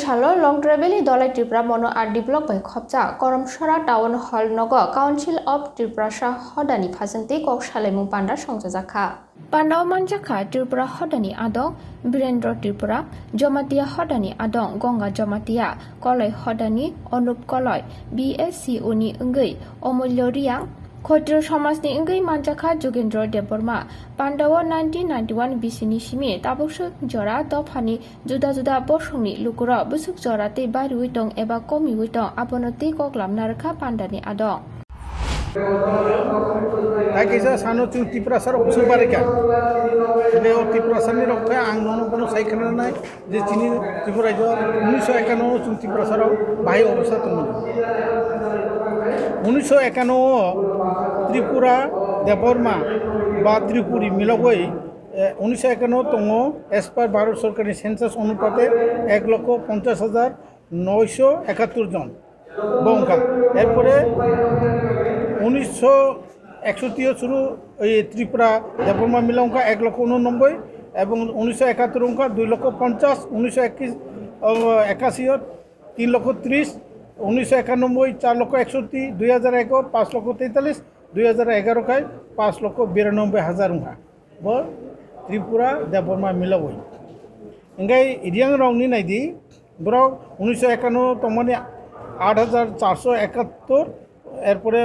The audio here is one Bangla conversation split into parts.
সালো লং ট্রেভেলি দলাই ত্রিপুরা মনো আর ডেভেলপ বাই খবজা করমসরা টাউন হল নগ কাউন্সিল অফ ত্রিপুরা শাহ হদানি ফাজন্তি কক সালেমু পান্ডা সংযোজাখা পান্ডাও মানজাখা ত্রিপুরা হদানি আদং বীরেন্দ্র ত্রিপুরা জমাতিয়া হদানি আদং গঙ্গা জমাতিয়া কলয় হদানি অনুপ কলয় বিএসসি উনি অঙ্গৈ অমূল্য রিয়াং খৈত্র সমাজনি অঙ্গৈ মানজাখা যোগেন্দ্র দেববর্মা পান্ডাও 1991 বিসিনি সিমি তাবুসুক জরা দফানি जुदा जुदा बसंनि लुकुर बुसुक जरा तै बारिउइ दं एबा कमिउइ दं आबनो तै गग्लाम नारखा पान्डानि आदं Kaisa sano chung tiprasar opsu barika. Leo tiprasar ni rokha ang nono kono saikana nai je chini tripura jo 1951 chung tiprasar bhai obostha tumu. 1951 Tripura Debbarma বা ত্রিপুরি মিলবই 1951 তঙ্গ এস পার ভারত সরকারি সেন্সাস অনুপাতে 1,50,971 জন বংকা এরপরে 1961 শুরু এই ত্রিপুরা দেববর্মা মিলা অঙ্কা 1,89,000 এবং 1971 অঙ্কা 2,50,000 1981 3,30,000 1991 4,61,000 2001 5,43,000 2011 খায় 5,92,000 অঙ্কা ত্রিপুরা দেববর্মা মিলাবই এঙ্গাই ইডিয়াং রংনি নাইদি ব্রক 1951 তমনে 8,471 এরপরে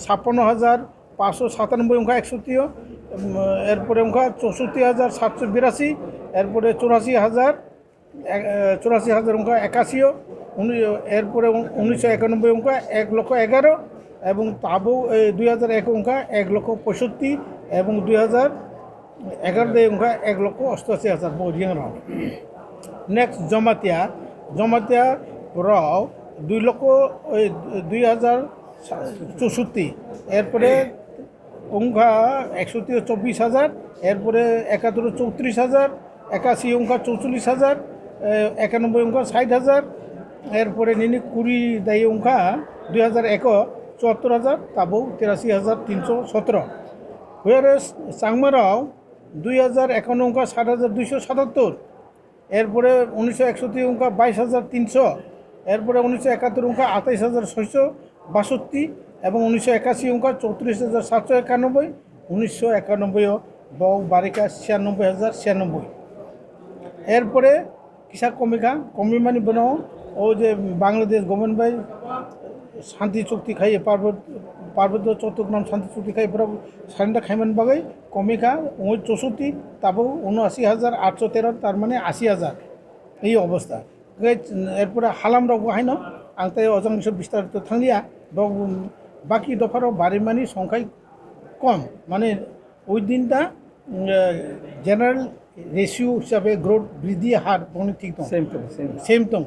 56,597 অঙ্কা 130 এরপরে অঙ্কা 64,782 এরপরে 84,000 অঙ্কা 81 এরপরে 1991 অঙ্কা 1,11,000 এবং তাবু 2001 অঙ্কা 1,65,000 এবং 2011 অঙ্কা 1,88,000 বডিয়াং রং নেক্সট জমাতিয়া রাও 2,64,000 এরপরে অঙ্কা 124,000 এরপরে 71 34,000 81 অঙ্কা 44,000 91 অঙ্কা 60,000 এরপরে নিনি 20 দায়ী অঙ্কা 2001 74,000 তাবু 83,317 হুয়ারে চাংমারাও 2051 অঙ্কা 7,277 এরপরে 1961 অঙ্কা 22,300 এরপরে 1971 অঙ্কা 28,662 এবং 1981 অঙ্কা 34,791 1991 বউ বারিকা 96,096 এরপরে কিসা কমি মানে বানাও ও যে বাংলাদেশ গভর্নমেন্ট বাই শান্তি চুক্তি খাইয়ে পার্বত্য চট্টগ্রাম শান্তি চুক্তি খাই পুরো স্বাধীনতা খাইমান বাগাই কমিকা 64 তাবো 79,813 তার মানে 80,000 এই অবস্থা এরপরে হালাম রাও হাই ন আং তাই অজাংশ বিস্তারিত থাকলিয়া বাকি দফারও বাড়িমানি সংখ্যাই কম মানে ওই দিনটা জেনারেল রেশিও হিসাবে গ্রোথ বৃদ্ধি হার ঠিক সেম দङ